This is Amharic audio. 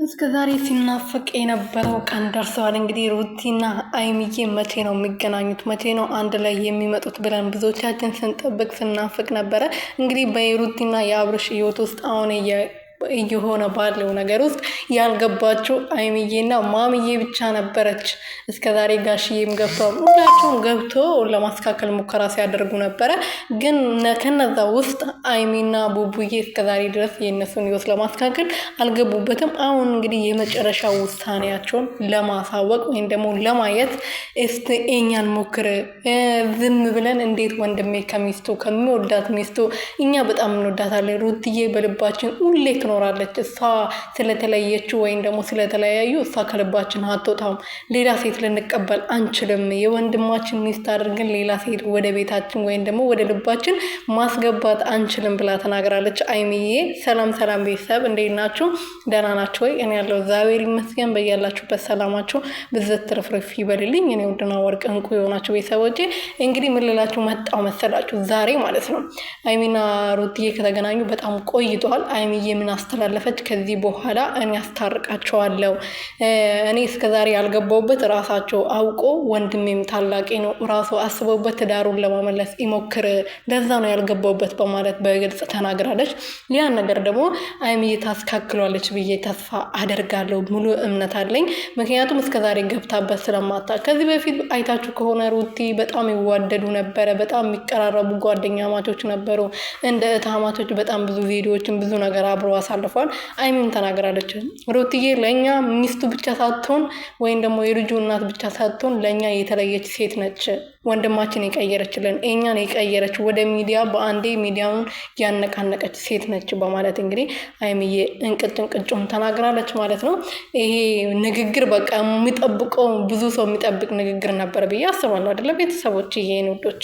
እስከ ዛሬ ሲናፈቅ የነበረው ቀን ደርሰዋል። እንግዲህ ሩቲና አይሚዬ መቼ ነው የሚገናኙት? መቼ ነው አንድ ላይ የሚመጡት ብለን ብዙዎቻችን ስንጠብቅ ስናፍቅ ነበረ። እንግዲህ በሩቲና የአብርሽ ህይወት ውስጥ አሁን እየሆነ ባለው ነገር ውስጥ ያልገባችው አይሚዬና ማሚዬ ብቻ ነበረች። እስከዛሬ ጋሽዬም ገብተዋል። ሁላቸውም ገብቶ ለማስተካከል ሙከራ ሲያደርጉ ነበረ። ግን ከነዛ ውስጥ አይሚና ቡቡዬ እስከዛሬ ድረስ የእነሱን ህይወት ለማስተካከል አልገቡበትም። አሁን እንግዲህ የመጨረሻ ውሳኔያቸውን ለማሳወቅ ወይም ደግሞ ለማየት እስቲ እኛን ሞክር፣ ዝም ብለን እንዴት ወንድሜ ከሚስቱ ከሚወዳት ሚስቱ እኛ በጣም እንወዳታለን። ሩትዬ በልባችን ሁሌ ትኖራለች። እሷ ስለተለየችው ወይም ደግሞ ስለተለያዩ እሷ ከልባችን አትወጣም። ሌላ ሴት ልንቀበል አንችልም። የወንድማችን ሚስት አድርገን ሌላ ሴት ወደ ቤታችን ወይም ደግሞ ወደ ልባችን ማስገባት አንችልም ብላ ተናግራለች አይሚዬ። ሰላም ሰላም ቤተሰብ እንዴት ናችሁ? ደህና ናችሁ ወይ? እኔ ያለው እግዚአብሔር ይመስገን። በያላችሁበት ሰላማችሁ ብዝት ትርፍርፍ ይበልልኝ። እኔ ውድና ወርቅ እንቁ የሆናችሁ ቤተሰቦቼ እንግዲህ ምን ልላችሁ መጣሁ መሰላችሁ? ዛሬ ማለት ነው አይሚና ሩትዬ ከተገናኙ በጣም ቆይቷል። አይሚዬ ምን አስተላለፈች? ከዚህ በኋላ እኔ አስታርቃቸዋለሁ። እኔ እስከዛሬ ያልገባውበት ራሳቸው አውቆ ወንድሜም ታላቂ ነው ራሱ አስበውበት ትዳሩን ለማመለስ ይሞክር፣ ለዛ ነው ያልገባውበት በማለት በግልጽ ተናግራለች። ያን ነገር ደግሞ አይሚዬ ታስካክሏለች ብዬ ተስፋ አደርጋለሁ። ሙሉ እምነት አለኝ። ምክንያቱም እስከዛሬ ገብታበት ስለማታ ከዚህ በፊት አይታችሁ ከሆነ ሩቲ በጣም ይዋደዱ ነበረ። በጣም የሚቀራረቡ ጓደኛ ማቾች ነበሩ። እንደ እህታማቾች በጣም ብዙ ቪዲዮዎችን ብዙ ነገር አብረው አሳልፏል። አይሚም ተናግራለች። ሩትዬ ለእኛ ሚስቱ ብቻ ሳትሆን ወይም ደግሞ የልጁ እናት ብቻ ሳትሆን ለእኛ የተለየች ሴት ነች። ወንድማችን የቀየረችልን፣ እኛን የቀየረች፣ ወደ ሚዲያ በአንዴ ሚዲያውን ያነቃነቀች ሴት ነች በማለት እንግዲህ አይሚዬ እንቅጩን ተናግራለች ማለት ነው። ይሄ ንግግር በቃ የሚጠብቀው ብዙ ሰው የሚጠብቅ ንግግር ነበር ብዬ አስባለሁ። አይደለ ቤተሰቦች? ይሄን ውዶች